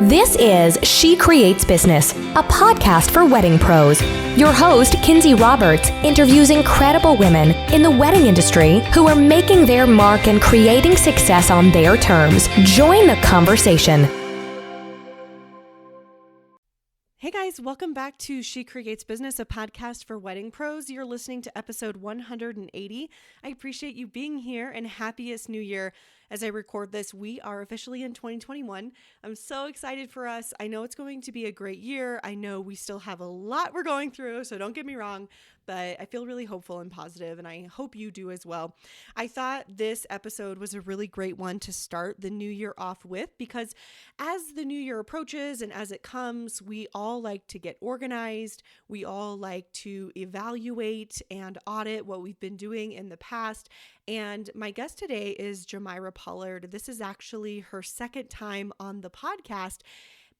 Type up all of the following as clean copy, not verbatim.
This is She Creates Business, a podcast for wedding pros. Your host, Kinsey Roberts, interviews incredible women in the wedding industry who are making their mark and creating success on their terms. Join the conversation. Hey guys, welcome back to She Creates Business, a podcast for wedding pros. You're listening to episode 180. I appreciate you being here and happiest new year. As I record this, we are officially in 2021. I'm so excited for us. I know it's going to be a great year. I know we still have a lot we're going through, so don't get me wrong, but I feel really hopeful and positive, and I hope you do as well. I thought this episode was a really great one to start the new year off with, because as the new year approaches and as it comes, we all like to get organized. We all like to evaluate and audit what we've been doing in the past. And my guest today is Jamira Pollard. This is actually her second time on the podcast,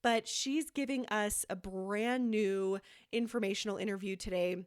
but she's giving us a brand new informational interview today.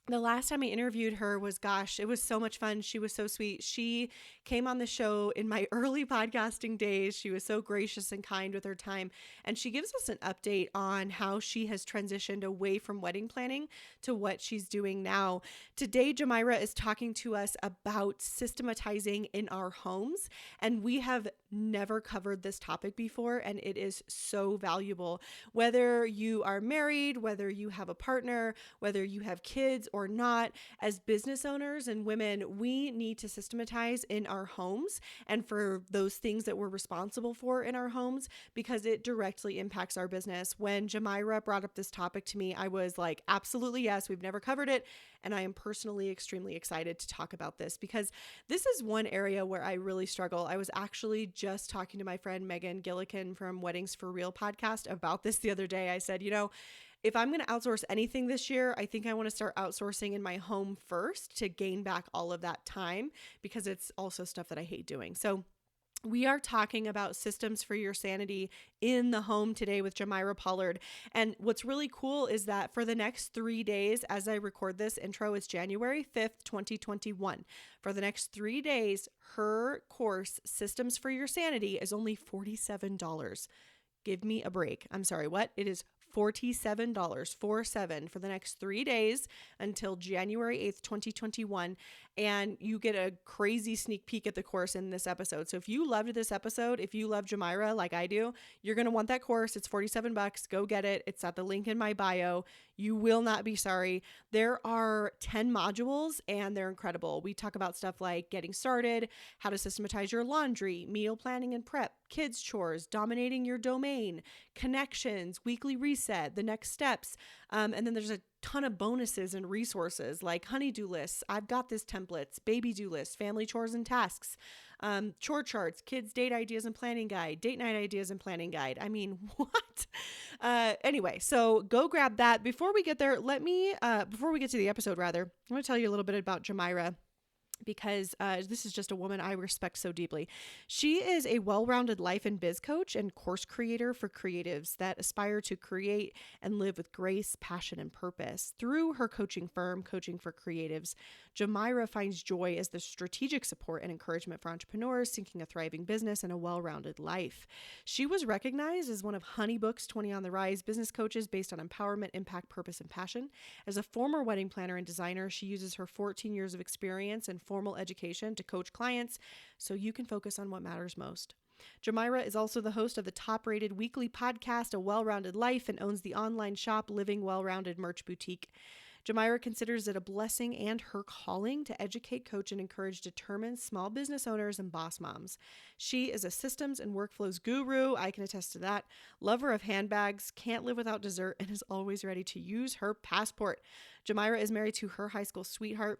The last time I interviewed her was, it was so much fun. She was so sweet. She came on the show in my early podcasting days. She was so gracious and kind with her time. And she gives us an update on how she has transitioned away from wedding planning to what she's doing now. Today, Jamira is talking to us about systematizing in our homes. And we have never covered this topic before, and it is so valuable. Whether you are married, whether you have a partner, whether you have kids or not, as business owners and women, we need to systematize in our homes and for those things that we're responsible for in our homes, because it directly impacts our business. When Jamira brought up this topic to me, I was like, absolutely yes, we've never covered it. And I am personally extremely excited to talk about this, because this is one area where I really struggle. I was actually just talking to my friend Megan Gillikin from Weddings for Real podcast about this the other day. I said, if I'm going to outsource anything this year, I think I want to start outsourcing in my home first to gain back all of that time, because it's also stuff that I hate doing. So we are talking about systems for your sanity in the home today with Jamira Pollard. And what's really cool is that for the next 3 days, as I record this intro, is January 5th, 2021. For the next 3 days, her course, Systems for Your Sanity, is only $47. Give me a break. I'm sorry, what? It is $47, 47 for the next 3 days until January 8th, 2021. And you get a crazy sneak peek at the course in this episode. So if you loved this episode, if you love Jamira like I do, you're going to want that course. It's $47. Go get it. It's at the link in my bio. You will not be sorry. There are 10 modules and they're incredible. We talk about stuff like getting started, how to systematize your laundry, meal planning and prep, kids chores, dominating your domain, connections, weekly reset, the next steps. And then there's a ton of bonuses and resources like honey-do lists, I've got this templates, baby do lists, family chores and tasks, chore charts, kids date ideas and planning guide, date night ideas and planning guide. I mean, what? Anyway, so go grab that. Before we get there, before we get to the episode rather, I'm going to tell you a little bit about Jamira, because this is just a woman I respect so deeply. She is a well-rounded life and biz coach and course creator for creatives that aspire to create and live with grace, passion, and purpose. Through her coaching firm, Coaching for Creatives, Jamira finds joy as the strategic support and encouragement for entrepreneurs seeking a thriving business and a well-rounded life. She was recognized as one of Honeybook's 20 on the Rise business coaches based on empowerment, impact, purpose, and passion. As a former wedding planner and designer, she uses her 14 years of experience and formal education to coach clients so you can focus on what matters most. Jamira is also the host of the top-rated weekly podcast, A Well-Rounded Life, and owns the online shop Living Well-Rounded Merch Boutique. Jamira considers it a blessing and her calling to educate, coach, and encourage determined small business owners and boss moms. She is a systems and workflows guru. I can attest to that. Lover of handbags, can't live without dessert, and is always ready to use her passport. Jamira is married to her high school sweetheart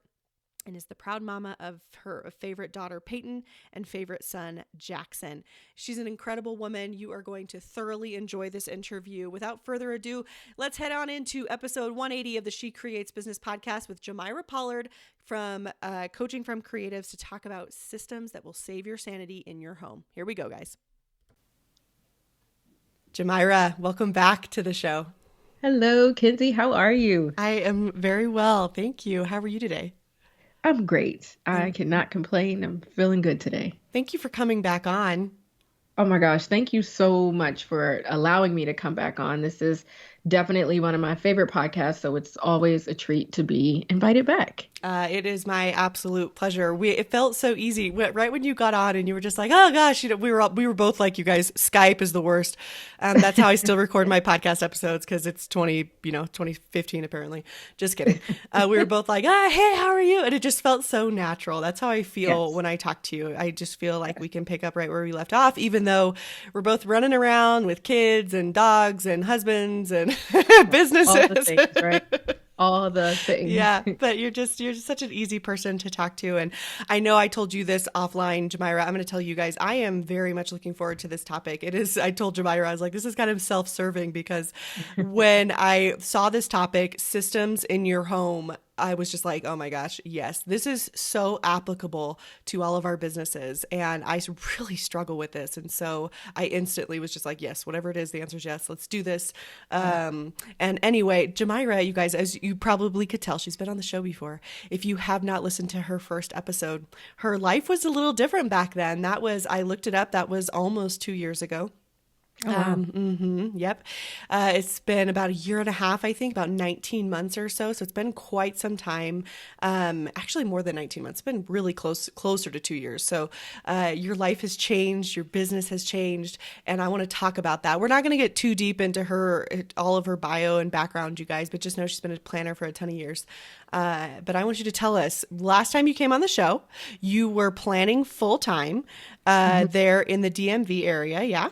and is the proud mama of her favorite daughter, Peyton, and favorite son, Jackson. She's an incredible woman. You are going to thoroughly enjoy this interview. Without further ado, let's head on into episode 180 of the She Creates Business podcast with Jamira Pollard from Coaching from Creatives to talk about systems that will save your sanity in your home. Here we go, guys. Jamira, welcome back to the show. Hello, Kinsey. How are you? I am very well. Thank you. How are you today? I'm great. I cannot complain. I'm feeling good today. Thank you for coming back on. Oh my gosh, thank you so much for allowing me to come back on. This is definitely one of my favorite podcasts, so it's always a treat to be invited back. It is my absolute pleasure. It felt so easy right when you got on, and you were just like, "Oh gosh," we were both like, "You guys, Skype is the worst." That's how I still record my podcast episodes because it's 2015 apparently. Just kidding. We were both like, hey, how are you?" And it just felt so natural. That's how I feel Yes. when I talk to you. I just feel like we can pick up right where we left off, even though we're both running around with kids and dogs and husbands and All the businesses. things, right? All the things. Yeah, but you're just such an easy person to talk to. And I know I told you this offline, Jamira. I'm going to tell you guys, I am very much looking forward to this topic. I told Jamira, I was like, this is kind of self-serving because when I saw this topic, systems in your home, I was just like, oh my gosh, yes, this is so applicable to all of our businesses. And I really struggle with this. And so I instantly was just like, yes, whatever it is, the answer is yes, let's do this. And anyway, Jamira, you guys, as you probably could tell, she's been on the show before. If you have not listened to her first episode, her life was a little different back then. I looked it up, that was almost 2 years ago. Oh, wow. Yep. It's been about a year and a half, I think, about 19 months or so. So it's been quite some time. Actually more than 19 months. It's been really closer to 2 years. So, your life has changed, your business has changed, and I want to talk about that. We're not going to get too deep into all of her bio and background, you guys, but just know she's been a planner for a ton of years. But I want you to tell us, last time you came on the show, you were planning full time, Mhm. there in the DMV area. Yeah.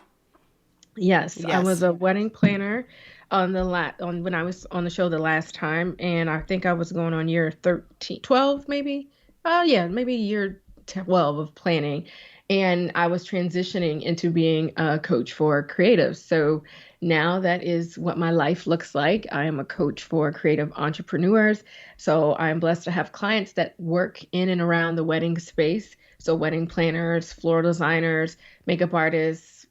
Yes, I was Yes. a wedding planner on when I was on the show the last time, and I think I was going on year 13, 12 maybe. Yeah, maybe year 12 of planning. And I was transitioning into being a coach for creatives. So now that is what my life looks like. I am a coach for creative entrepreneurs. So I'm blessed to have clients that work in and around the wedding space. So wedding planners, floral designers, makeup artists,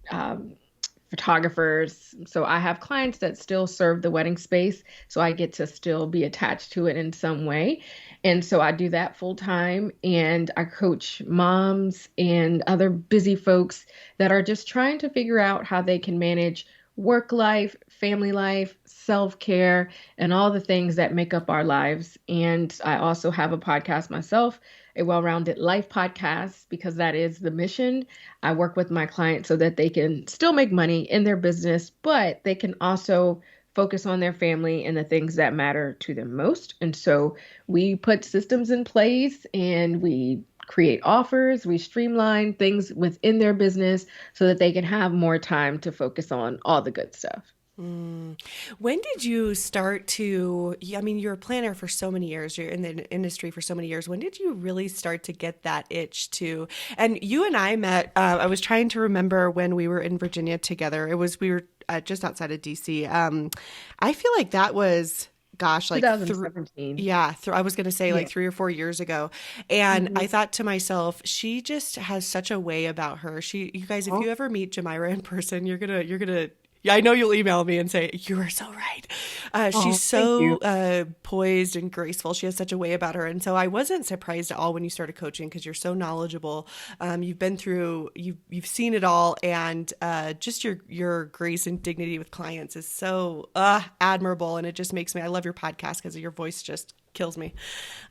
photographers. So I have clients that still serve the wedding space. So I get to still be attached to it in some way. And so I do that full time. And I coach moms and other busy folks that are just trying to figure out how they can manage work life, family life, self care, and all the things that make up our lives. And I also have a podcast myself, a well rounded life podcast, because that is the mission. I work with my clients so that they can still make money in their business, but they can also focus on their family and the things that matter to them most. And so we put systems in place and we create offers, we streamline things within their business so that they can have more time to focus on all the good stuff. When did you start to, I mean, you're a planner for so many years, you're in the industry for so many years. When did you really start to get that itch to, and you and I met, I was trying to remember when we were in Virginia together. We were just outside of DC. I feel like that was, gosh, like, 2017. yeah, I was going to say like Yeah. 3 or 4 years ago. And Mhm. I thought to myself, she just has such a way about her. You guys, if Oh, you ever meet Jamira in person, yeah, I know you'll email me and say, you are so right. She's oh, thank so you. poised and graceful. She has such a way about her. And so I wasn't surprised at all when you started coaching because you're so knowledgeable. You've seen it all. And just your grace and dignity with clients is so admirable. And it just makes me, I love your podcast because your voice just kills me.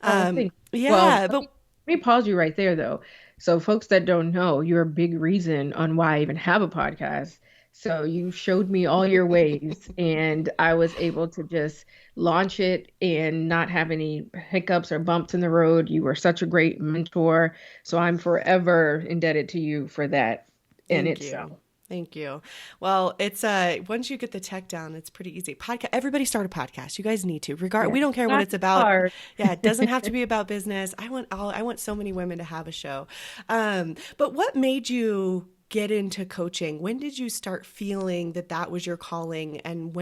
Oh, thank you. Well, Yeah, but let me pause you right there, though. So, folks that don't know, you're a big reason on why I even have a podcast. So, you showed me all your ways, and I was able to just launch it and not have any hiccups or bumps in the road. You were such a great mentor. So, I'm forever indebted to you for that in thank you. itself. Thank you. Well, it's once you get the tech down, it's pretty easy. Podcast, everybody start a podcast. You guys need to. We Yes, don't care what not it's about. hard. Yeah, it doesn't have to be about business. I want so many women to have a show. But what made you get into coaching? When did you start feeling that that was your calling? And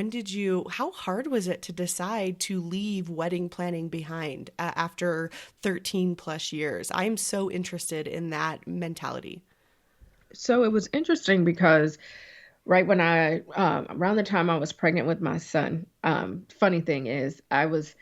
how hard was it to decide to leave wedding planning behind after 13 plus years? I'm so interested in that mentality. So, it was interesting because right when around the time I was pregnant with my son, funny thing is, I was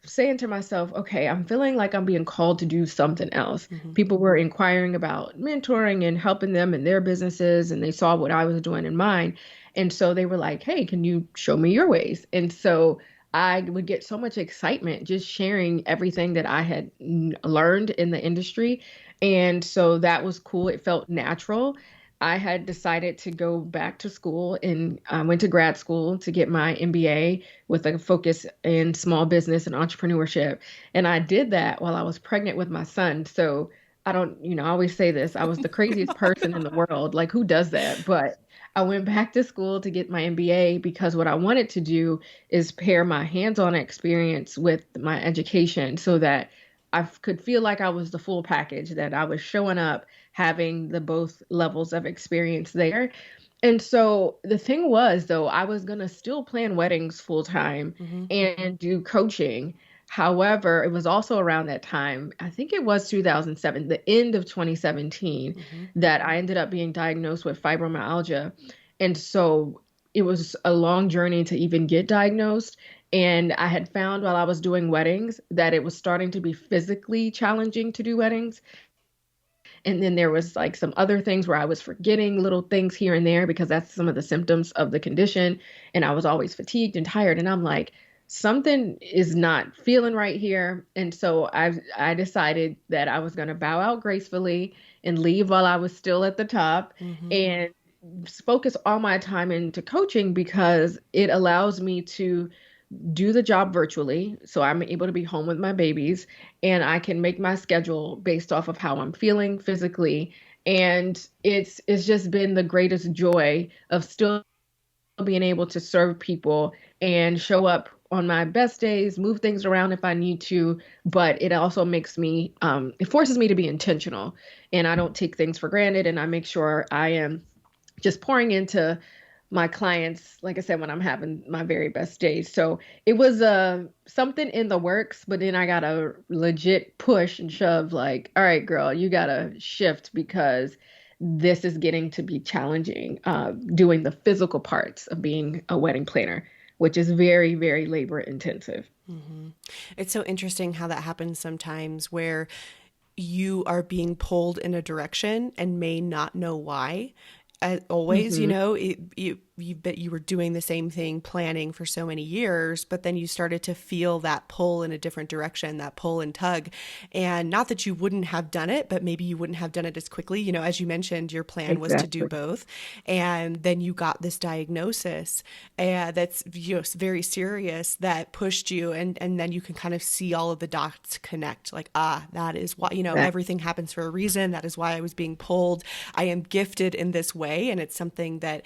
saying to myself, okay, I'm feeling like I'm being called to do something else. Mm-hmm. People were inquiring about mentoring and helping them in their businesses, and they saw what I was doing in mine. And so they were like, hey, can you show me your ways? And so I would get so much excitement just sharing everything that I had learned in the industry. And so that was cool. It felt natural. I had decided to go back to school and went to grad school to get my MBA with a focus in small business and entrepreneurship. And I did that while I was pregnant with my son. So I don't, I always say this, I was the craziest person in the world. Like, who does that? But I went back to school to get my MBA because what I wanted to do is pair my hands-on experience with my education so that I could feel like I was the full package, that I was showing up, having the both levels of experience there. And so the thing was, though, I was going to still plan weddings full time Mm-hmm. and do coaching. However, it was also around that time, I think it was 2007, the end of 2017, Mm-hmm. that I ended up being diagnosed with fibromyalgia. And so it was a long journey to even get diagnosed. And I had found while I was doing weddings that it was starting to be physically challenging to do weddings. And then there was like some other things where I was forgetting little things here and there because that's some of the symptoms of the condition. And I was always fatigued and tired. And I'm like, something is not feeling right here. And so I decided that I was going to bow out gracefully and leave while I was still at the top Mm-hmm. and focus all my time into coaching because it allows me to do the job virtually. So I'm able to be home with my babies and I can make my schedule based off of how I'm feeling physically. And it's just been the greatest joy of still being able to serve people and show up on my best days, move things around if I need to. But it also makes me, it forces me to be intentional and I don't take things for granted. And I make sure I am just pouring into my clients, like I said, when I'm having my very best days. So it was something in the works, but then I got a legit push and shove like, all right, girl, you got to shift because this is getting to be challenging, doing the physical parts of being a wedding planner, which is very, very labor intensive. Mm-hmm. It's so interesting how that happens sometimes where you are being pulled in a direction and may not know why. As always, Hmm. you were doing the same thing, planning for so many years, but then you started to feel that pull in a different direction, that pull and tug. And not that you wouldn't have done it, but maybe you wouldn't have done it as quickly. As you mentioned, your plan was to do Exactly. both. And then you got this diagnosis that's very serious that pushed you. And then you can kind of see all of the dots connect like, that is why, Exactly. everything happens for a reason. That is why I was being pulled. I am gifted in this way. And it's something that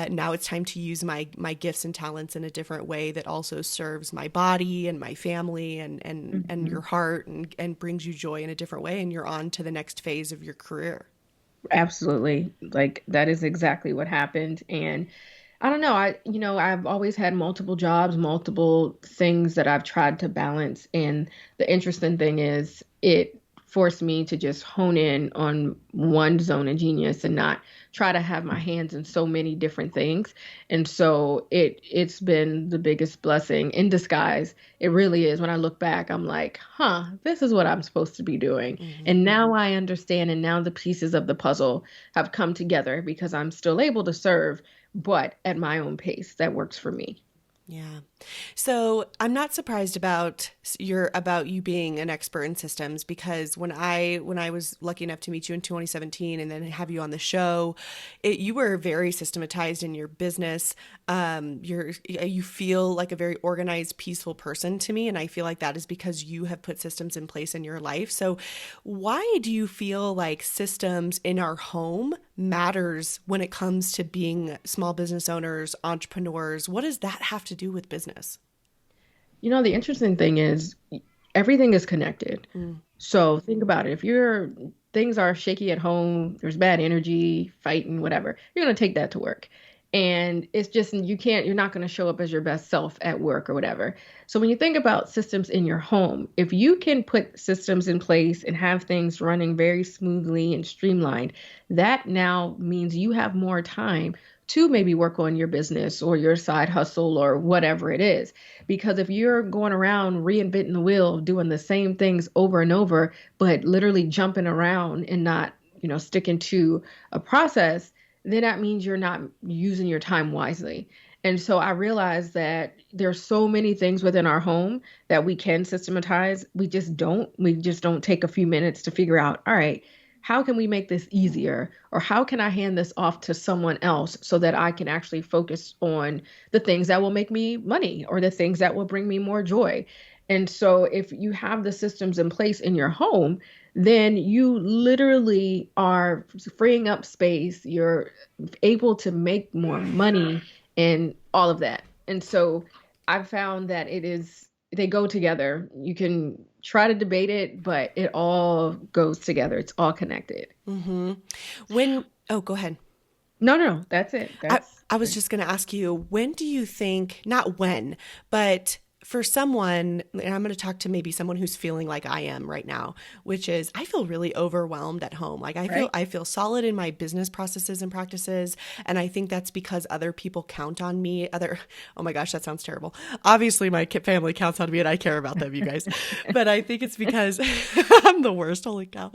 now it's time to use my gifts and talents in a different way that also serves my body and my family and Hmm. your heart and brings you joy in a different way. And you're on to the next phase of your career. Absolutely. Like that is exactly what happened. And I don't know, I've always had multiple jobs, multiple things that I've tried to balance. And the interesting thing is it forced me to just hone in on one zone of genius and not try to have my hands in so many different things. And so it's been the biggest blessing in disguise. It really is. When I look back, I'm like, huh, this is what I'm supposed to be doing. Mm-hmm. And now I understand, and now the pieces of the puzzle have come together because I'm still able to serve, but at my own pace that works for me. Yeah. So I'm not surprised about you being an expert in systems because when I was lucky enough to meet you in 2017 and then have you on the show, you were very systematized in your business. You feel like a very organized, peaceful person to me, and I feel like that is because you have put systems in place in your life. So why do you feel like systems in our home matters when it comes to being small business owners, entrepreneurs? What does that have to do with business? The interesting thing is everything is connected. Mm, So think about it. If your things are shaky at home, there's bad energy, fighting, whatever, you're going to take that to work. And it's just, you're not going to show up as your best self at work or whatever. So when you think about systems in your home, if you can put systems in place and have things running very smoothly and streamlined, that now means you have more time to maybe work on your business or your side hustle or whatever it is. Because if you're going around reinventing the wheel, doing the same things over and over, but literally jumping around and not, sticking to a process, then that means you're not using your time wisely. And so I realized that there's so many things within our home that we can systematize. We just don't. We just don't take a few minutes to figure out, all right, how can we make this easier? Or how can I hand this off to someone else so that I can actually focus on the things that will make me money or the things that will bring me more joy? And so if you have the systems in place in your home, then you literally are freeing up space. You're able to make more money and all of that. And so I've found that they go together. You can try to debate it, but it all goes together. It's all connected. Mm-hmm. Go ahead. No, that's it. I was just going to ask you, when do you think, not when, but for someone, and I'm going to talk to maybe someone who's feeling like I am right now, which is I feel really overwhelmed at home. Like I feel solid in my business processes and practices. And I think that's because other people count on me. Oh my gosh, that sounds terrible. Obviously my family counts on me and I care about them, you guys. But I think it's because I'm the worst. Holy cow.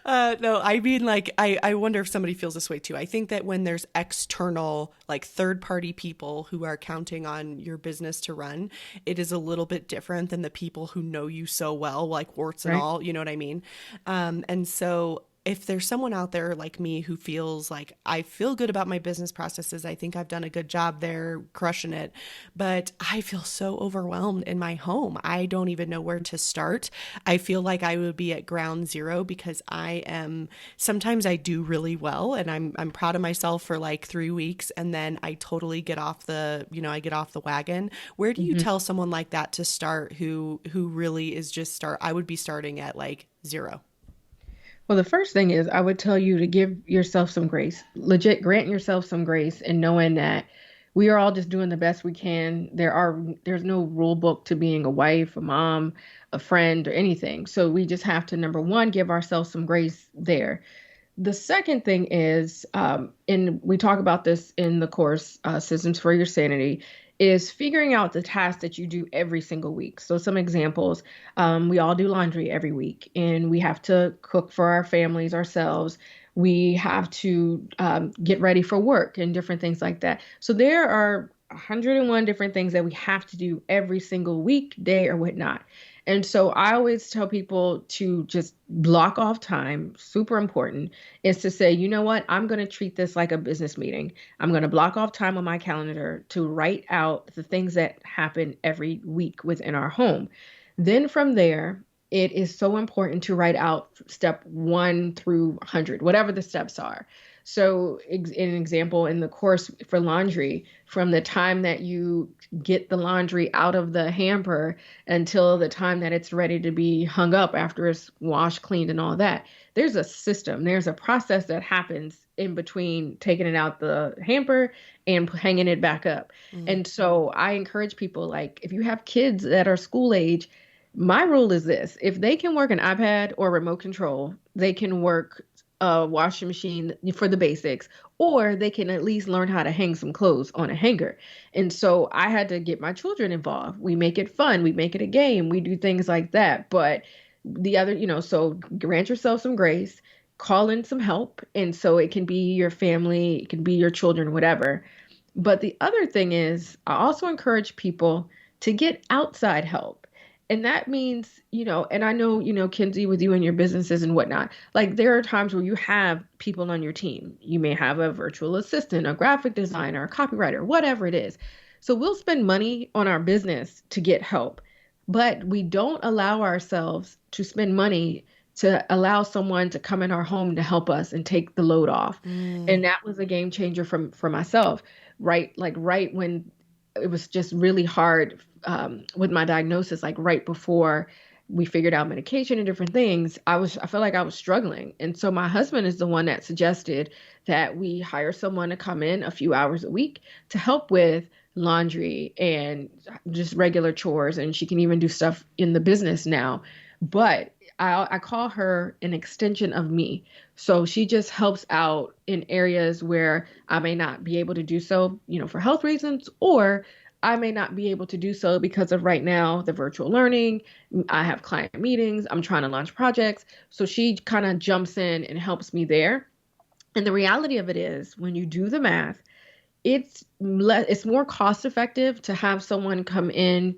No, I mean, like, I wonder if somebody feels this way too. I think that when there's external, like third party people who are counting on your business to run, it is a little bit different than the people who know you so well, like warts and all, you know what I mean? And so if there's someone out there like me who feels like I feel good about my business processes, I think I've done a good job there, crushing it, but I feel so overwhelmed in my home. I don't even know where to start. I feel like I would be at ground zero because sometimes I do really well and I'm proud of myself for like 3 weeks and then I totally get off the wagon. Where do you tell someone like that to start who really is I would be starting at like zero? Well, the first thing is I would tell you to give yourself some grace, legit grant yourself some grace and knowing that we are all just doing the best we can. There's no rule book to being a wife, a mom, a friend, or anything. So we just have to, number one, give ourselves some grace there. The second thing is, and we talk about this in the course, Systems for Your Sanity, is figuring out the tasks that you do every single week. So some examples, we all do laundry every week and we have to cook for our families ourselves. We have to get ready for work and different things like that. So there are 101 different things that we have to do every single week, day, or whatnot. And so I always tell people to just block off time. Super important is to say, you know what, I'm going to treat this like a business meeting. I'm going to block off time on my calendar to write out the things that happen every week within our home. Then from there, it is so important to write out step 1 through 100, whatever the steps are. So an example in the course for laundry, from the time that you get the laundry out of the hamper until the time that it's ready to be hung up after it's washed, cleaned, and all that, there's a system. There's a process that happens in between taking it out the hamper and hanging it back up. Mm-hmm. And so I encourage people, like, if you have kids that are school age, my rule is this: if they can work an iPad or remote control, they can work a washing machine for the basics, or they can at least learn how to hang some clothes on a hanger. And so I had to get my children involved. We make it fun. We make it a game. We do things like that. But the other, so grant yourself some grace, call in some help. And so it can be your family, it can be your children, whatever. But the other thing is, I also encourage people to get outside help. And that means, and I know, Kinsey, with you and your businesses and whatnot, like there are times where you have people on your team. You may have a virtual assistant, a graphic designer, a copywriter, whatever it is. So we'll spend money on our business to get help, but we don't allow ourselves to spend money to allow someone to come in our home to help us and take the load off. And that was a game changer for myself, right? Like right when it was just really hard with my diagnosis, like right before we figured out medication and different things, I felt like I was struggling. And so my husband is the one that suggested that we hire someone to come in a few hours a week to help with laundry and just regular chores. And she can even do stuff in the business now. But I call her an extension of me. So she just helps out in areas where I may not be able to do so, for health reasons, or I may not be able to do so because of right now the virtual learning. I have client meetings, I'm trying to launch projects. So she kind of jumps in and helps me there. And the reality of it is, when you do the math, it's more cost effective to have someone come in,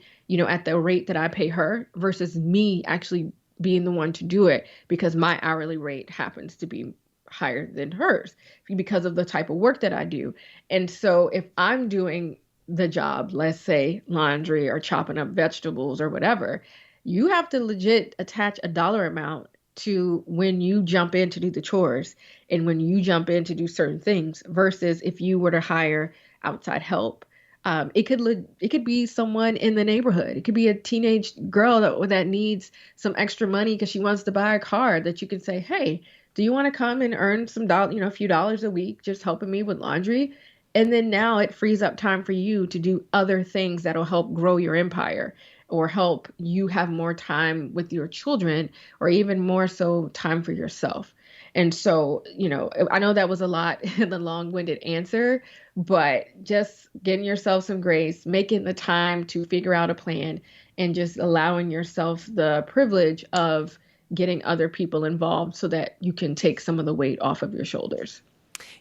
at the rate that I pay her versus me actually being the one to do it, because my hourly rate happens to be higher than hers because of the type of work that I do. And so if I'm doing the job, let's say laundry or chopping up vegetables or whatever, you have to legit attach a dollar amount to when you jump in to do the chores and when you jump in to do certain things, versus if you were to hire outside help. It could be someone in the neighborhood. It could be a teenage girl that needs some extra money because she wants to buy a car, that you can say, hey, do you want to come and earn some a few dollars a week just helping me with laundry? And then now it frees up time for you to do other things that'll help grow your empire or help you have more time with your children, or even more so time for yourself. And so, I know that was a lot in the long-winded answer, but just getting yourself some grace, making the time to figure out a plan, and just allowing yourself the privilege of getting other people involved so that you can take some of the weight off of your shoulders.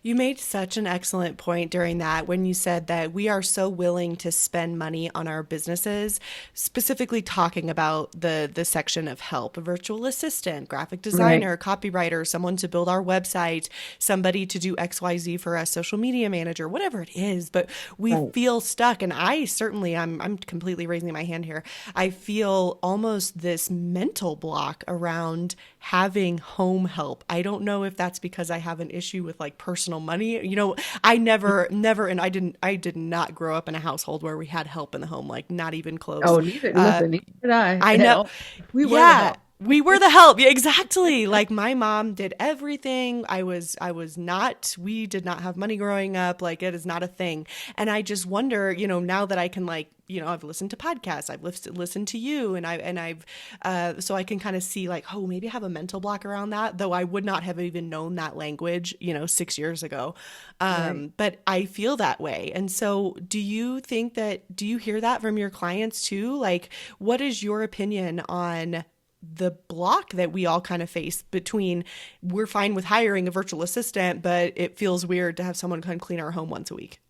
You made such an excellent point during that when you said that we are so willing to spend money on our businesses, specifically talking about the section of help, a virtual assistant, graphic designer, Right. copywriter, someone to build our website, somebody to do XYZ for us, social media manager, whatever it is, but we Right. feel stuck. And I certainly, I'm completely raising my hand here. I feel almost this mental block around having home help. I don't know if that's because I have an issue with like personal money. I never, and I did not grow up in a household where we had help in the home, like not even close. Oh, neither did I I at know. all. We were the Yeah. help. We were the help. Yeah, exactly. Like my mom did everything. I was not, we did not have money growing up. Like it is not a thing. And I just wonder, now that I can I've listened to podcasts, I've listened to you so I can kind of see like, oh, maybe I have a mental block around that, though I would not have even known that language, 6 years ago. Right. But I feel that way. And so do you hear that from your clients too? Like, what is your opinion on the block that we all kind of face between we're fine with hiring a virtual assistant, but it feels weird to have someone come clean our home once a week?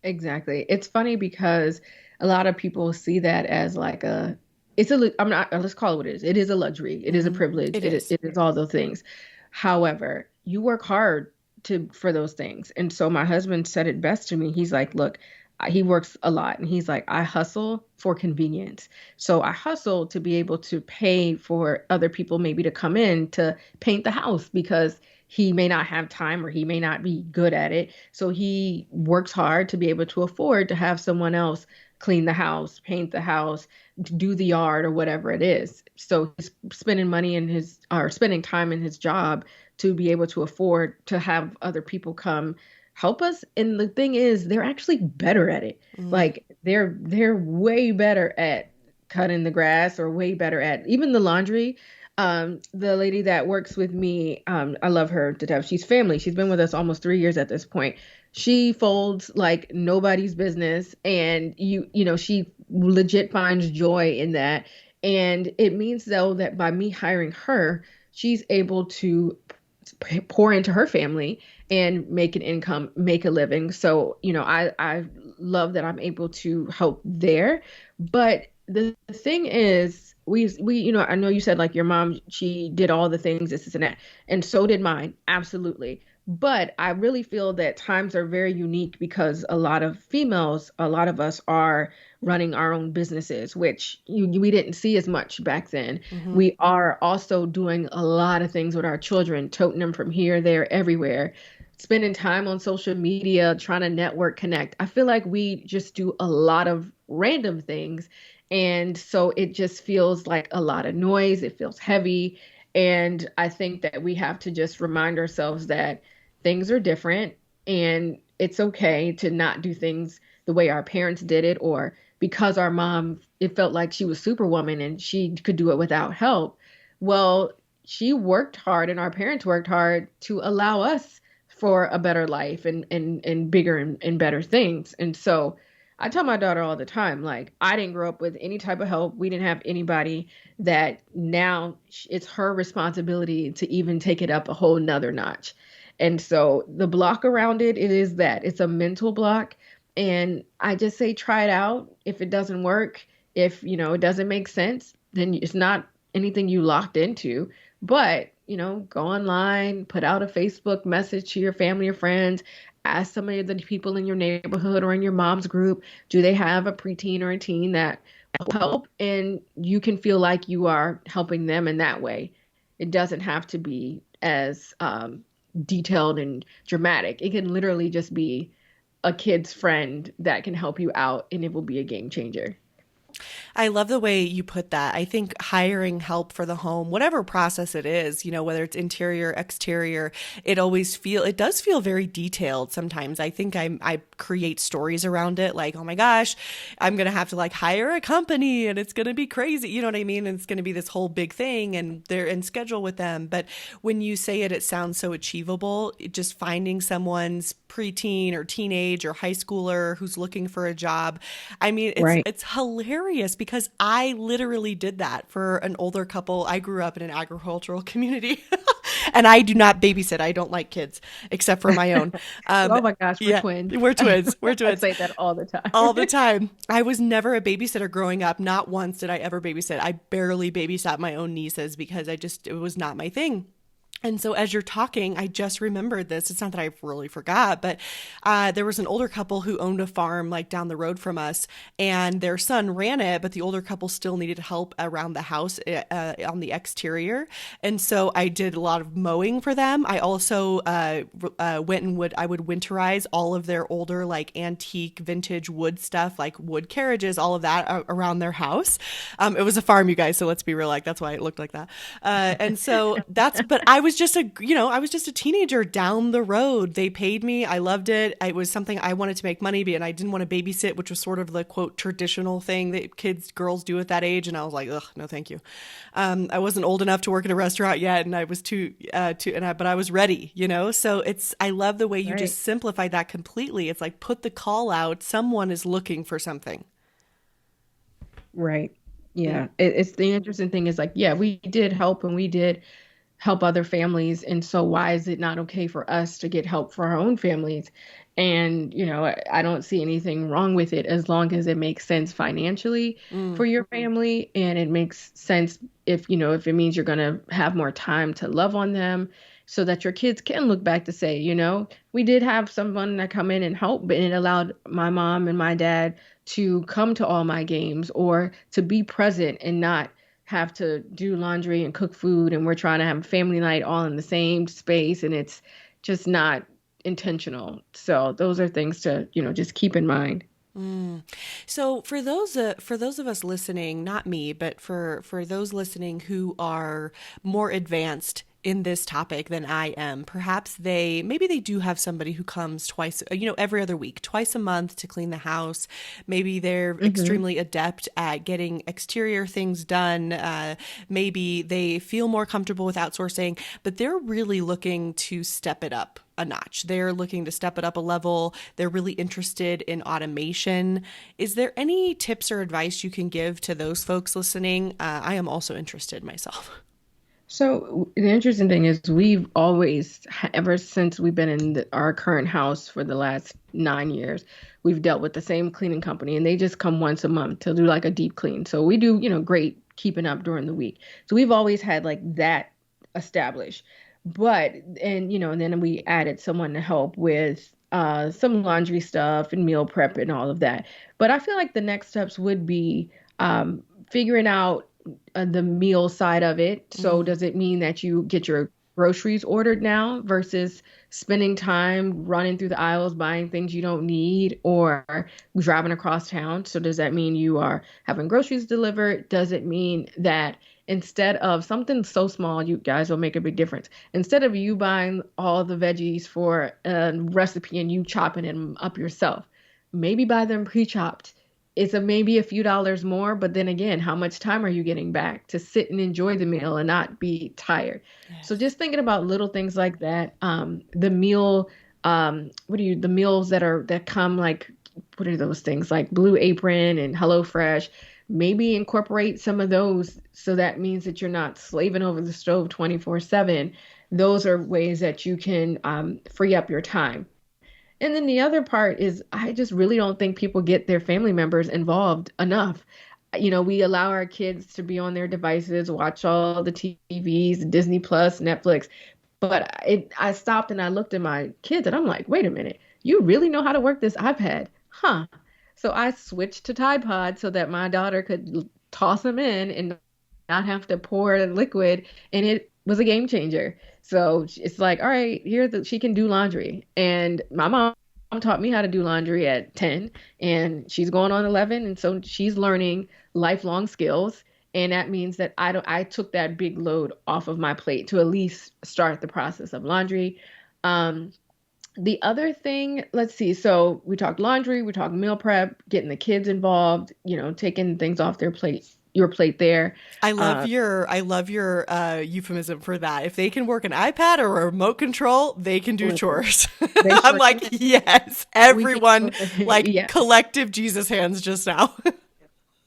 Exactly. It's funny because a lot of people see that as like I'm not, let's call it what it is. It is a luxury. It is a privilege. It It is. is all those things. However, you work hard for those things. And so my husband said it best to me. He's like, look, he works a lot, and he's like, I hustle for convenience. So I hustle to be able to pay for other people maybe to come in to paint the house because he may not have time or he may not be good at it. So he works hard to be able to afford to have someone else clean the house, paint the house, do the yard or whatever it is. So he's spending money or spending time in his job to be able to afford to have other people come help us. And the thing is, they're actually better at it. Mm. Like they're way better at cutting the grass, or way better at even the laundry. The lady that works with me, I love her to death. She's family. She's been with us almost 3 years at this point. She folds like nobody's business, and she legit finds joy in that. And it means though that by me hiring her, she's able to pour into her family and make an income, make a living. So, I love that I'm able to help there. But the thing is, I know you said like your mom, she did all the things, this and that, and so did mine, absolutely. But I really feel that times are very unique because a lot of females, a lot of us are running our own businesses, which we didn't see as much back then. Hmm. We are also doing a lot of things with our children, toting them from here, there, everywhere, spending time on social media, trying to network, connect. I feel like we just do a lot of random things. And so it just feels like a lot of noise. It feels heavy. And I think that we have to just remind ourselves that things are different, and it's okay to not do things the way our parents did it, or because our mom, it felt like she was superwoman and she could do it without help. Well, she worked hard and our parents worked hard to allow us for a better life and bigger and better things. And so I tell my daughter all the time, like, I didn't grow up with any type of help. We didn't have anybody that now it's her responsibility to even take it up a whole nother notch. And so the block around it is that it's a mental block. And I just say, try it out. If it doesn't work, if, it doesn't make sense, then it's not anything you locked into. But, go online, put out a Facebook message to your family or friends, ask some of the people in your neighborhood or in your mom's group, do they have a preteen or a teen that will help? And you can feel like you are helping them in that way. It doesn't have to be as detailed and dramatic. It can literally just be a kid's friend that can help you out, and it will be a game changer. I love the way you put that. I think hiring help for the home, whatever process it is, whether it's interior, exterior, it does feel very detailed sometimes. I think I create stories around it, like, oh my gosh, I'm going to have to like hire a company and it's going to be crazy. You know what I mean? And it's going to be this whole big thing and they're in schedule with them. But when you say it, it sounds so achievable. Just finding someone's preteen or teenage or high schooler who's looking for a job. I mean, it's hilarious because I literally did that for an older couple. I grew up in an agricultural community and I do not babysit. I don't like kids except for my own. Oh my gosh, we're twins. We're twins. We're twins. I say that all the time. All the time. I was never a babysitter growing up. Not once did I ever babysit. I barely babysat my own nieces because it was not my thing. And so as you're talking, I just remembered this. It's not that I really forgot, but there was an older couple who owned a farm like down the road from us, and their son ran it, but the older couple still needed help around the house on the exterior. And so I did a lot of mowing for them. I also I would winterize all of their older like antique vintage wood stuff, like wood carriages, all of that around their house. It was a farm, you guys, so let's be real, like that's why it looked like that. And so but I was just a teenager down the road. They paid me. I loved it. It was something I wanted to make money, and I didn't want to babysit, which was sort of the quote traditional thing that girls do at that age. And I was like, ugh, no, thank you. I wasn't old enough to work in a restaurant yet, and I was but I was ready, So I love the way you just simplified that completely. It's like put the call out. Someone is looking for something. Right. Yeah. It's the interesting thing is like, yeah, we did help and we did help other families. And so why is it not okay for us to get help for our own families? And, I don't see anything wrong with it as long as it makes sense financially for your family. And it makes sense if it means you're going to have more time to love on them so that your kids can look back to say, we did have someone that come in and help, but it allowed my mom and my dad to come to all my games or to be present and not have to do laundry and cook food, and we're trying to have a family night all in the same space, and it's just not intentional. So those are things to just keep in mind. So for those of us listening, not me, but for those listening who are more advanced in this topic than I am, perhaps maybe they do have somebody who comes twice, every other week, twice a month to clean the house. Maybe they're extremely adept at getting exterior things done. Maybe they feel more comfortable with outsourcing, but they're really looking to step it up a notch. They're looking to step it up a level. They're really interested in automation. Is there any tips or advice you can give to those folks listening? I am also interested myself. So the interesting thing is we've always, ever since we've been in our current house for the last 9 years, we've dealt with the same cleaning company, and they just come once a month to do like a deep clean. So we do, great keeping up during the week. So we've always had like that established. But, and then we added someone to help with some laundry stuff and meal prep and all of that. But I feel like the next steps would be figuring out the meal side of it. So does it mean that you get your groceries ordered now versus spending time running through the aisles, buying things you don't need or driving across town? So does that mean you are having groceries delivered? Does it mean that instead of something so small, you guys will make a big difference. Instead of you buying all the veggies for a recipe and you chopping them up yourself, maybe buy them pre-chopped it's maybe a few dollars more, but then again, how much time are you getting back to sit and enjoy the meal and not be tired? So Yes. just thinking about little things like that. The meal, the meals that come like, what are those things like Blue Apron and HelloFresh? Maybe incorporate some of those so that means that you're not slaving over the stove 24/7. Those are ways that you can free up your time. And then the other part is I just really don't think people get their family members involved enough. We allow our kids to be on their devices, watch all the TVs, Disney Plus, Netflix. But I stopped and I looked at my kids and I'm like, wait a minute, you really know how to work this iPad? Huh. So I switched to Tide Pod so that my daughter could toss them in and not have to pour the liquid. And it was a game changer. So it's like, all right, she can do laundry. And my mom taught me how to do laundry at 10 and she's going on 11. And so she's learning lifelong skills. And that means that I took that big load off of my plate to at least start the process of laundry. Um, the other thing, let's see. So we talked laundry, we talked meal prep, getting the kids involved, taking things off your plate there. I love your euphemism for that. If they can work an iPad or a remote control, they can do chores. They I'm sure like, can. yes, everyone, like Yes. collective Jesus hands just now.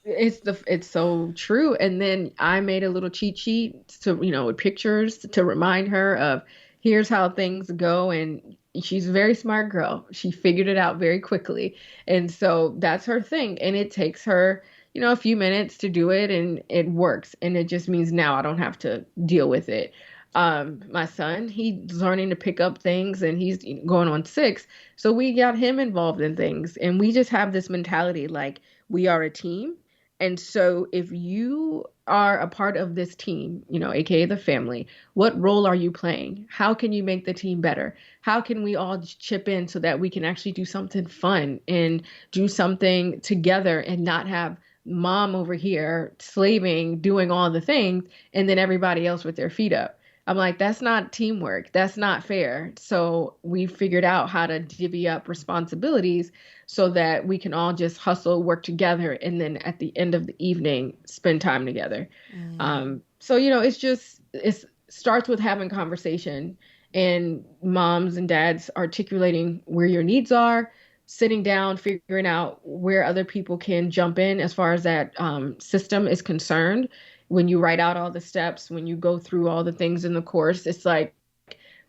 It's so true. And then I made a little cheat sheet with pictures to remind her of here's how things go. And she's a very smart girl. She figured it out very quickly. And so that's her thing. And it takes her, a few minutes to do it and it works. And it just means now I don't have to deal with it. My son, he's learning to pick up things and he's going on 6. So we got him involved in things. And we just have this mentality like we are a team. And so if you are a part of this team, AKA the family, what role are you playing? How can you make the team better? How can we all chip in so that we can actually do something fun and do something together and not have mom over here slaving, doing all the things, and then everybody else with their feet up? I'm like, that's not teamwork. That's not fair. So we figured out how to divvy up responsibilities so that we can all just hustle, work together, and then at the end of the evening, spend time together. So, it starts with having conversation and moms and dads articulating where your needs are, sitting down, figuring out where other people can jump in as far as that system is concerned. When you write out all the steps, when you go through all the things in the course, it's like,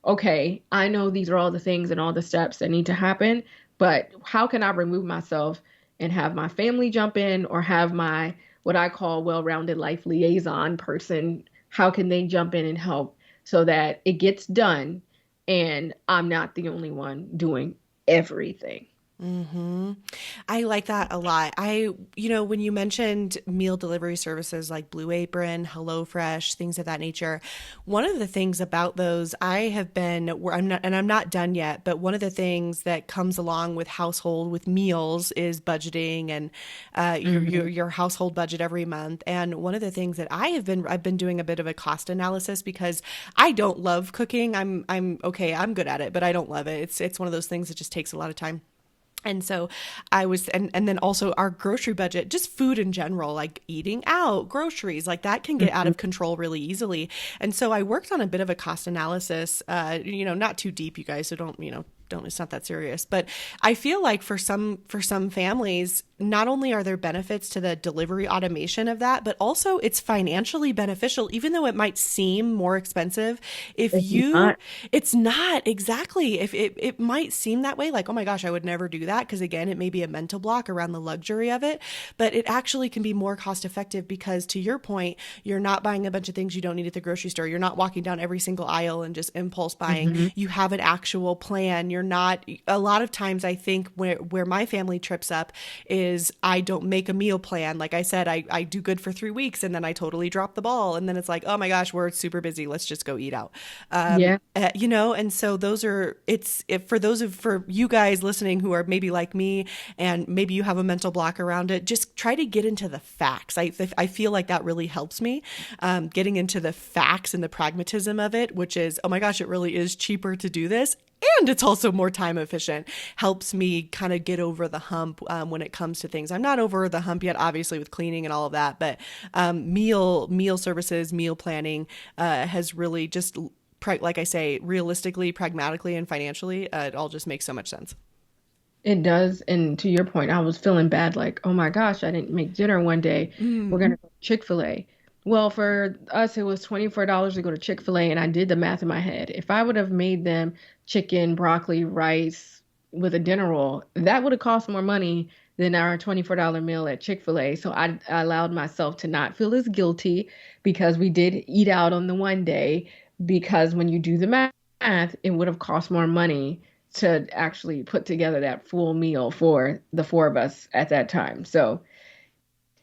okay, I know these are all the things and all the steps that need to happen, but how can I remove myself and have my family jump in or have my, what I call well-rounded life liaison person, how can they jump in and help so that it gets done and I'm not the only one doing everything? Mm-hmm. I like that a lot. When you mentioned meal delivery services like Blue Apron, HelloFresh, things of that nature, one of the things about those I'm not done yet, but one of the things that comes along with household with meals is budgeting and your household budget every month. And one of the things that I've been doing a bit of a cost analysis because I don't love cooking. I'm okay. I'm good at it, but I don't love it. It's one of those things that just takes a lot of time. And so I was, and then also our grocery budget, just food in general, like eating out, groceries, like that can get out of control really easily. And so I worked on a bit of a cost analysis, not too deep, you guys, so don't, it's not that serious. But I feel like for some families, not only are there benefits to the delivery automation of that, but also it's financially beneficial, even though it might seem more expensive. It's not exactly. If it might seem that way, like, oh my gosh, I would never do that. Because again, it may be a mental block around the luxury of it, but it actually can be more cost effective because to your point, you're not buying a bunch of things you don't need at the grocery store. You're not walking down every single aisle and just impulse buying. You have an actual plan. You're not, a lot of times I think where my family trips up is I don't make a meal plan. Like I said, I do good for 3 weeks and then I totally drop the ball. And then it's like, oh my gosh, we're super busy. Let's just go eat out. And so for you guys listening who are maybe like me and maybe you have a mental block around it, just try to get into the facts. I feel like that really helps me, getting into the facts and the pragmatism of it, which is, oh my gosh, it really is cheaper to do this. and it's also more time efficient. Helps me kind of get over the hump when it comes to things. I'm not over the hump yet, obviously, with cleaning and all of that, but meal services, meal planning has really just, like I say, realistically, pragmatically, and financially, it all just makes so much sense. It does. And to your point, I was feeling bad, like, oh my gosh, I didn't make dinner one day. We're going to go to Chick-fil-A. Well, for us, it was $24 to go to Chick-fil-A, and I did the math in my head. If I would have made them chicken, broccoli, rice with a dinner roll, that would have cost more money than our $24 meal at Chick-fil-A. So I allowed myself to not feel as guilty because we did eat out on the one day, because when you do the math, it would have cost more money to actually put together that full meal for the four of us at that time. So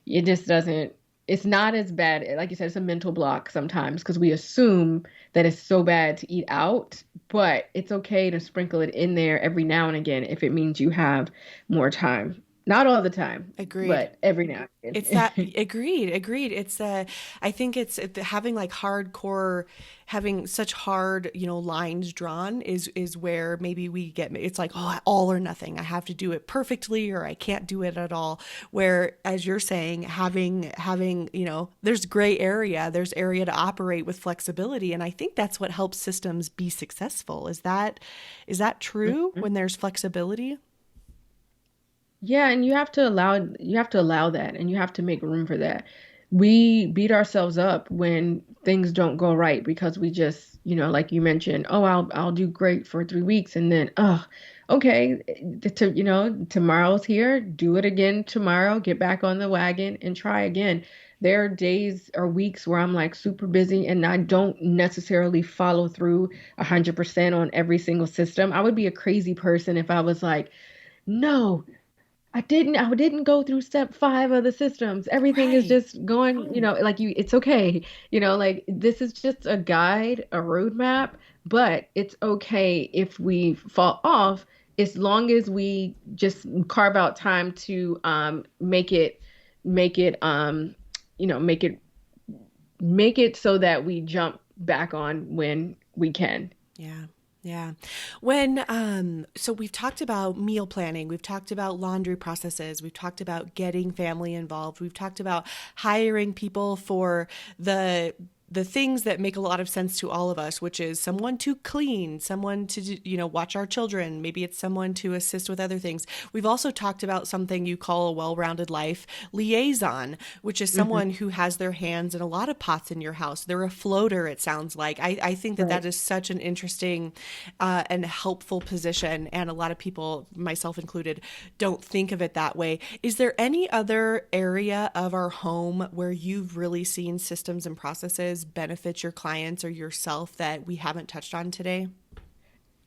it just doesn't, it's not as bad. Like you said, it's a mental block sometimes because we assume that it's so bad to eat out, but it's okay to sprinkle it in there every now and again if it means you have more time. Not all the time. Agreed. But every now and It's again. that agreed. It's I think it's having like hardcore, having such hard, lines drawn is where maybe we get, it's like, oh, all or nothing. I have to do it perfectly or I can't do it at all. Where, as you're saying, having, there's gray area, there's area to operate with flexibility. And I think that's what helps systems be successful. Is that true when there's flexibility? Yeah, and you have to allow that, and you have to make room for that. We beat ourselves up when things don't go right because we just, like you mentioned, oh, I'll do great for 3 weeks, and then, oh, okay, tomorrow's here, do it again tomorrow, get back on the wagon and try again. There are days or weeks where I'm like super busy and I don't necessarily follow through 100% on every single system. I would be a crazy person if I was like, no, I didn't go through step 5 of the systems. Everything is Right. just going, like it's okay. Like this is just a guide, a roadmap, but it's okay if we fall off as long as we just carve out time to make it make it so that we jump back on when we can. Yeah. Yeah. When, so we've talked about meal planning, we've talked about laundry processes, we've talked about getting family involved, we've talked about hiring people for the things that make a lot of sense to all of us, which is someone to clean, someone to, watch our children. Maybe it's someone to assist with other things. We've also talked about something you call a well-rounded life liaison, which is someone who has their hands in a lot of pots in your house. They're a floater, it sounds like. I think that Right. that is such an interesting and helpful position. And a lot of people, myself included, don't think of it that way. Is there any other area of our home where you've really seen systems and processes benefit your clients or yourself that we haven't touched on today?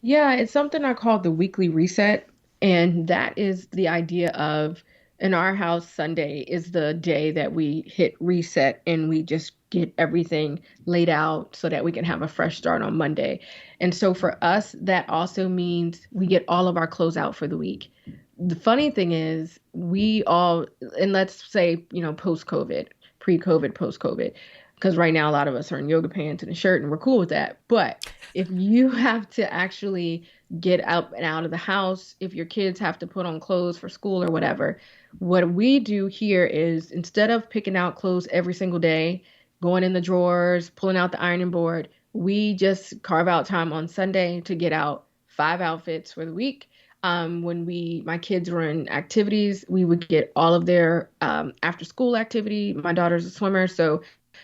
Yeah, it's something I call the weekly reset. And that is the idea of, in our house, Sunday is the day that we hit reset and we just get everything laid out so that we can have a fresh start on Monday. And so for us, that also means we get all of our clothes out for the week. The funny thing is, we all, and let's say, post-COVID, pre-COVID, post-COVID, because right now a lot of us are in yoga pants and a shirt and we're cool with that. But if you have to actually get up and out of the house, if your kids have to put on clothes for school or whatever, what we do here is, instead of picking out clothes every single day, going in the drawers, pulling out the ironing board, we just carve out time on Sunday to get out 5 outfits for the week. When my kids were in activities, we would get all of their after school activity. My daughter's a swimmer, so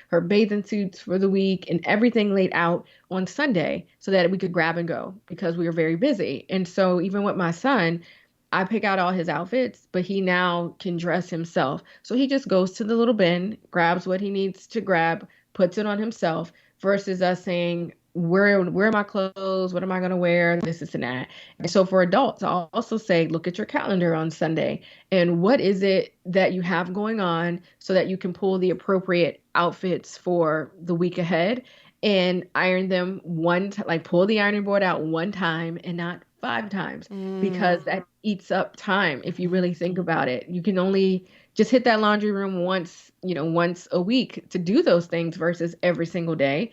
her bathing suits for the week and everything laid out on Sunday so that we could grab and go because we were very busy. And so even with my son, I pick out all his outfits, but he now can dress himself. So he just goes to the little bin, grabs what he needs to grab, puts it on himself, versus us saying, where are my clothes? What am I going to wear? This and that. And so for adults, I'll also say, look at your calendar on Sunday and what is it that you have going on so that you can pull the appropriate outfits for the week ahead and iron them like pull the ironing board out one time and not 5 times, because that eats up time. If you really think about it, you can only just hit that laundry room once a week to do those things versus every single day.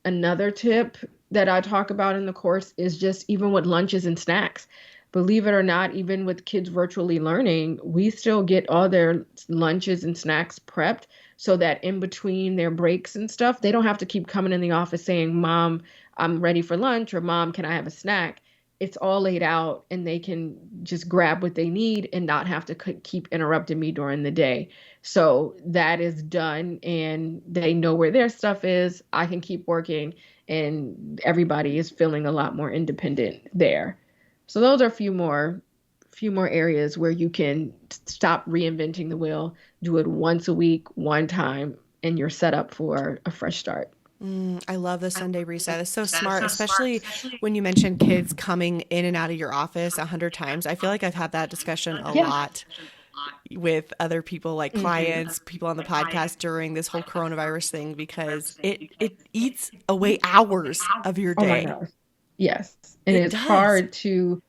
Another tip that I talk about in the course is just even with lunches and snacks. Believe it or not, even with kids virtually learning, we still get all their lunches and snacks prepped so that in between their breaks and stuff, they don't have to keep coming in the office saying, Mom, I'm ready for lunch, or Mom, can I have a snack? It's all laid out and they can just grab what they need and not have to keep interrupting me during the day. So that is done and they know where their stuff is. I can keep working and everybody is feeling a lot more independent there. So those are a few more areas where you can stop reinventing the wheel, do it once a week, one time, and you're set up for a fresh start. I love the Sunday reset. It's so smart, especially when you mentioned kids coming in and out of your office 100 times. I feel like I've had that discussion a lot with other people, like clients, people on the podcast during this whole coronavirus thing, because it eats away hours of your Oh my day. gosh. Yes. And It it's does. hard to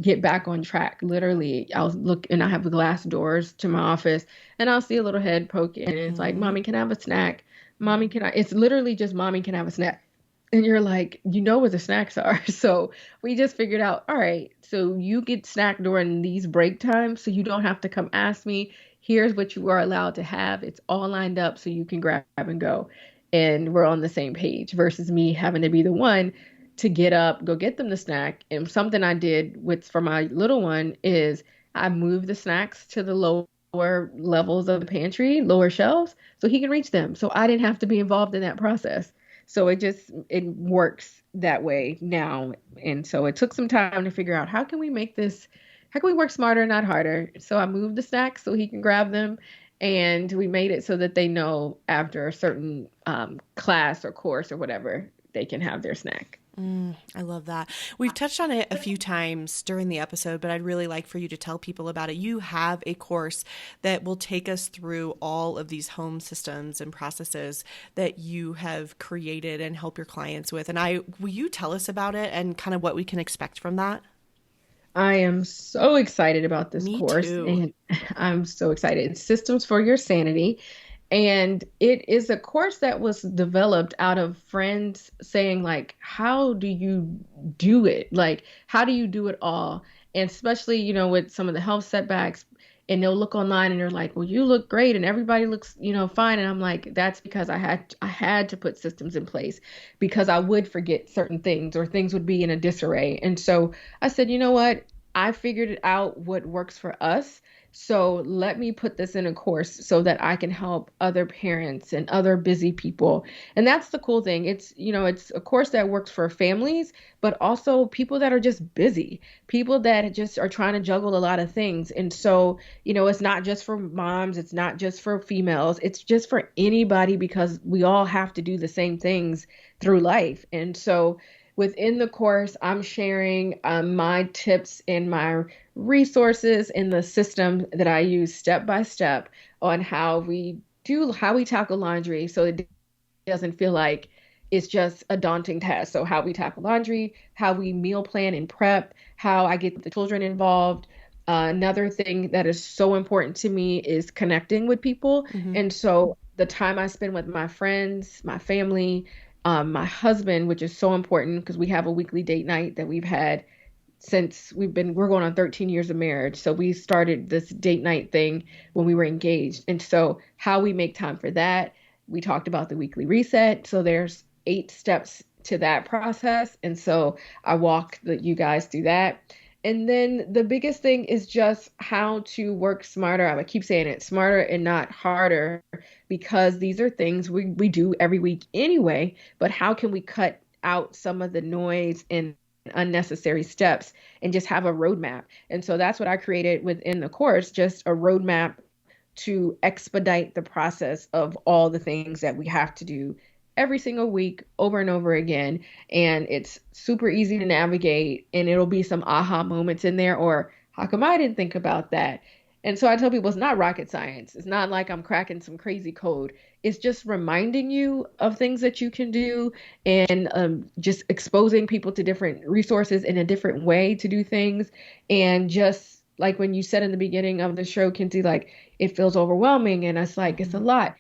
get back on track. Literally, I'll look and I have glass doors to my office and I'll see a little head poking and it's like, Mommy, can I have a snack? Mommy, can I? It's literally just, Mommy, can I have a snack? And you're like, you know what the snacks are. So we just figured out, all right, so you get snack during these break times, so you don't have to come ask me. Here's what you are allowed to have. It's all lined up so you can grab and go. And we're on the same page versus me having to be the one to get up, go get them the snack. And something I did with for my little one is I moved the snacks to the lower levels of the pantry, lower shelves, so he can reach them. So I didn't have to be involved in that process. So it works that way now. And so it took some time to figure out how can we work smarter, not harder. So I moved the snacks so he can grab them. And we made it so that they know after a certain class or course or whatever, they can have their snack. I love that. We've touched on it a few times during the episode, but I'd really like for you to tell people about it. You have a course that will take us through all of these home systems and processes that you have created and help your clients with. And will you tell us about it and kind of what we can expect from that? I am so excited about this Me course, too. and I'm so excited. It's Systems for Your Sanity. And it is a course that was developed out of friends saying, like, how do you do it? Like, how do you do it all? And especially, with some of the health setbacks, and they'll look online and they're like, well, you look great and everybody looks, fine. And I'm like, that's because I had to put systems in place because I would forget certain things or things would be in a disarray. And so I said, you know what? I figured out what works for us. So let me put this in a course so that I can help other parents and other busy people. And that's the cool thing. It's a course that works for families, but also people that are just busy, people that just are trying to juggle a lot of things. And so, it's not just for moms, it's not just for females, it's just for anybody because we all have to do the same things through life. And so within the course, I'm sharing my tips and my resources in the system that I use step by step on how we tackle laundry so it doesn't feel like it's just a daunting task. So how we tackle laundry, how we meal plan and prep, how I get the children involved. Another thing that is so important to me is connecting with people. And so the time I spend with my friends, my family, my husband, which is so important because we have a weekly date night that we've had since we're going on 13 years of marriage. So we started this date night thing when we were engaged. And so how we make time for that, we talked about the weekly reset. So there's 8 steps to that process. And so I walk you guys through that. And then the biggest thing is just how to work smarter. I keep saying it, smarter and not harder, because these are things we do every week anyway. But how can we cut out some of the noise and unnecessary steps and just have a roadmap? And so that's what I created within the course, just a roadmap to expedite the process of all the things that we have to do every single week over and over again. And it's super easy to navigate, and it'll be some aha moments in there, or how come I didn't think about that? And so I tell people it's not rocket science. It's not like I'm cracking some crazy code. It's just reminding you of things that you can do, and just exposing people to different resources in a different way to do things. And just like when you said in the beginning of the show, Kinsey, like it feels overwhelming and it's like, it's a lot.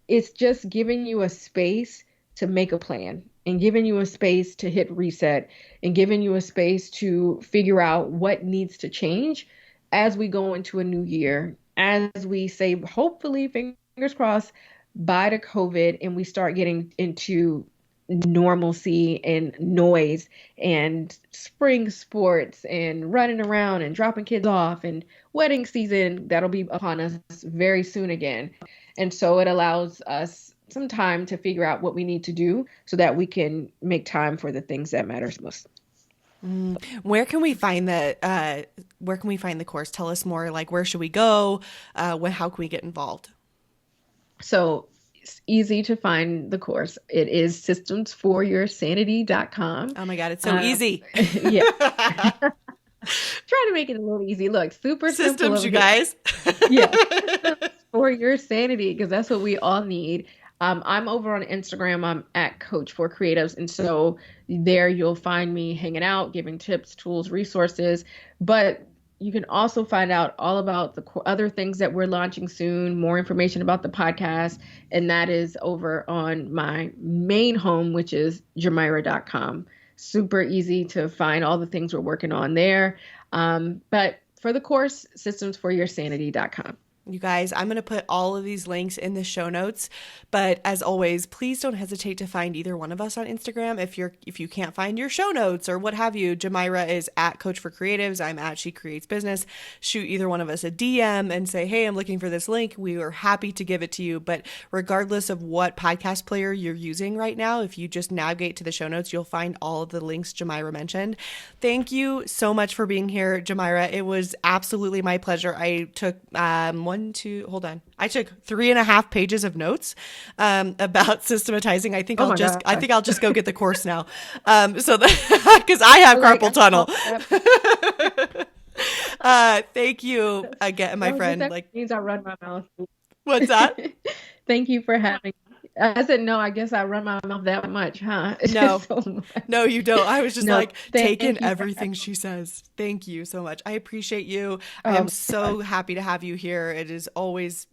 It's just giving you a space to make a plan. and giving you a space to hit reset and giving you a space to figure out what needs to change as we go into a new year, as we say, hopefully, fingers crossed, by the COVID and we start getting into normalcy and noise and spring sports and running around and dropping kids off and wedding season that'll be upon us very soon again. And so it allows us some time to figure out what we need to do so that we can make time for the things that matters most. Where can we find where can we find the course? Tell us more. Like, where should we go? How can we get involved? So it's easy to find the course. It is systemsforyoursanity.com. Oh my God, it's so easy. Yeah. Try to make it a little easy. Look, super systems, simple. You guys. Yeah. For your sanity, because that's what we all need. I'm over on Instagram. I'm at Coach for Creatives. And so there you'll find me hanging out, giving tips, tools, resources. But you can also find out all about the other things that we're launching soon, more information about the podcast. And that is over on my main home, which is Jamira.com. Super easy to find all the things we're working on there. But for the course, systemsforyoursanity.com. You guys, I'm going to put all of these links in the show notes, but as always, please don't hesitate to find either one of us on Instagram. If you can't find your show notes or what have you, Jamira is at Coach for Creatives. I'm at She Creates Business. Shoot either one of us a DM and say, hey, I'm looking for this link. We are happy to give it to you. But regardless of what podcast player you're using right now, if you just navigate to the show notes, you'll find all of the links Jamira mentioned. Thank you so much for being here, Jamira. It was absolutely my pleasure. I took I took 3.5 pages of notes about systematizing. I think I'll just go get the course now. Because I have carpal tunnel. Thank you again, my friend. Like means I run my mouth. What's that? Thank you for having me. I said, no, I guess I run my mouth that much, huh? No, so much. No, you don't. I was just taking everything she says. Thank you so much. I appreciate you. I am so happy to have you here. It is always,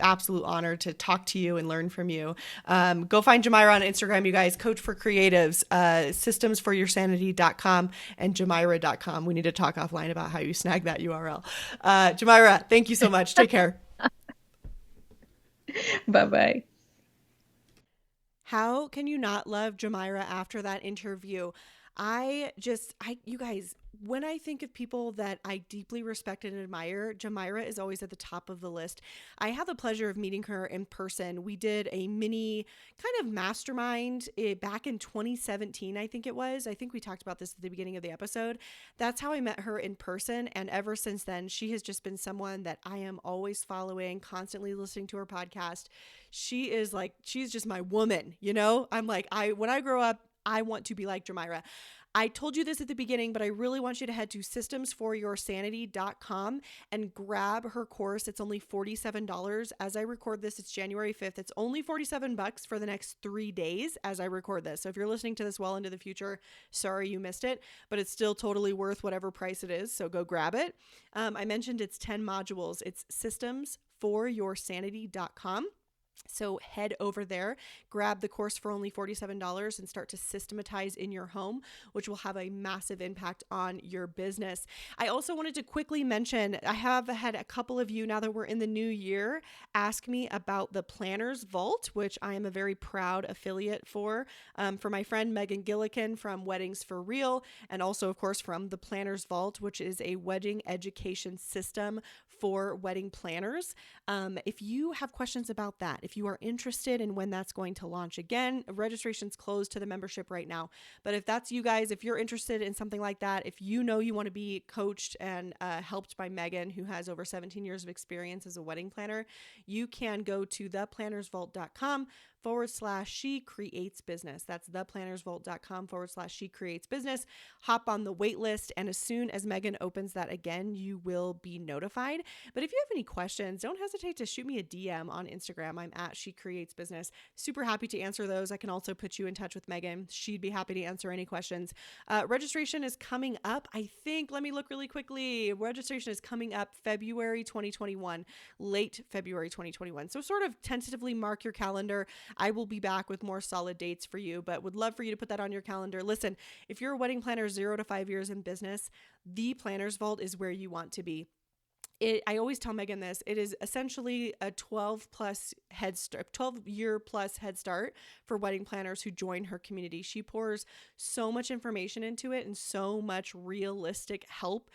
absolute honor to talk to you and learn from you. Go find Jamira on Instagram, you guys. Coach for Creatives, systemsforyoursanity.com and Jamira.com. We need to talk offline about how you snag that URL. Jamira, thank you so much. Take care. Bye-bye. How can you not love Jamira after that interview? You guys, when I think of people that I deeply respect and admire, Jamira is always at the top of the list. I had the pleasure of meeting her in person. We did a mini kind of mastermind back in 2017, I think it was. I think we talked about this at the beginning of the episode. That's how I met her in person. And ever since then, she has just been someone that I am always following, constantly listening to her podcast. She's just my woman, I'm like, when I grow up, I want to be like Jamira. I told you this at the beginning, but I really want you to head to systemsforyoursanity.com and grab her course. It's only $47. As I record this, it's January 5th. It's only $47 for the next 3 days as I record this. So if you're listening to this well into the future, sorry you missed it, but it's still totally worth whatever price it is. So go grab it. I mentioned it's 10 modules. It's systemsforyoursanity.com. So head over there, grab the course for only $47 and start to systematize in your home, which will have a massive impact on your business. I also wanted to quickly mention, I have had a couple of you, now that we're in the new year, ask me about the Planners Vault, which I am a very proud affiliate for my friend Megan Gillikin from Weddings for Real, and also, of course, from the Planners Vault, which is a wedding education system for wedding planners. If you have questions about that, if you are interested in when that's going to launch again, registration's closed to the membership right now. But if that's you guys, if you're interested in something like that, if you want to be coached and helped by Megan, who has over 17 years of experience as a wedding planner, you can go to theplannersvault.com/she creates business. That's theplannersvault.com/she creates business. Hop on the wait list, and as soon as Megan opens that again, you will be notified. But if you have any questions, don't hesitate to shoot me a DM on Instagram. I'm at She Creates Business. Super happy to answer those. I can also put you in touch with Megan. She'd be happy to answer any questions. Registration is coming up. I think, let me look really quickly. Registration is coming up February 2021, late February 2021. So sort of tentatively mark your calendar. I will be back with more solid dates for you, but would love for you to put that on your calendar. Listen, if you're a wedding planner 0 to 5 years in business, the Planner's Vault is where you want to be. I always tell Megan this, it is essentially a 12 year plus head start for wedding planners who join her community. She pours so much information into it and so much realistic help,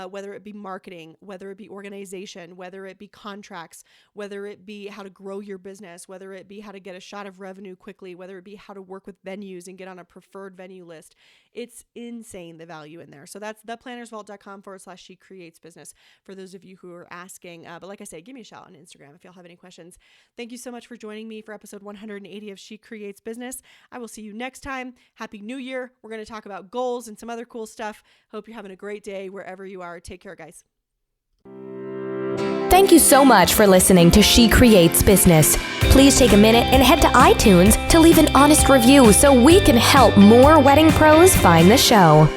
whether it be marketing, whether it be organization, whether it be contracts, whether it be how to grow your business, whether it be how to get a shot of revenue quickly, whether it be how to work with venues and get on a preferred venue list. It's insane, the value in there. So that's theplannersvault.com/she creates business for those of you who are asking. But like I said, give me a shout on Instagram if y'all have any questions. Thank you so much for joining me for episode 180 of She Creates Business. I will see you next time. Happy New Year. We're going to talk about goals and some other cool stuff. Hope you're having a great day wherever you are. Take care, guys. Thank you so much for listening to She Creates Business. Please take a minute and head to iTunes to leave an honest review so we can help more wedding pros find the show.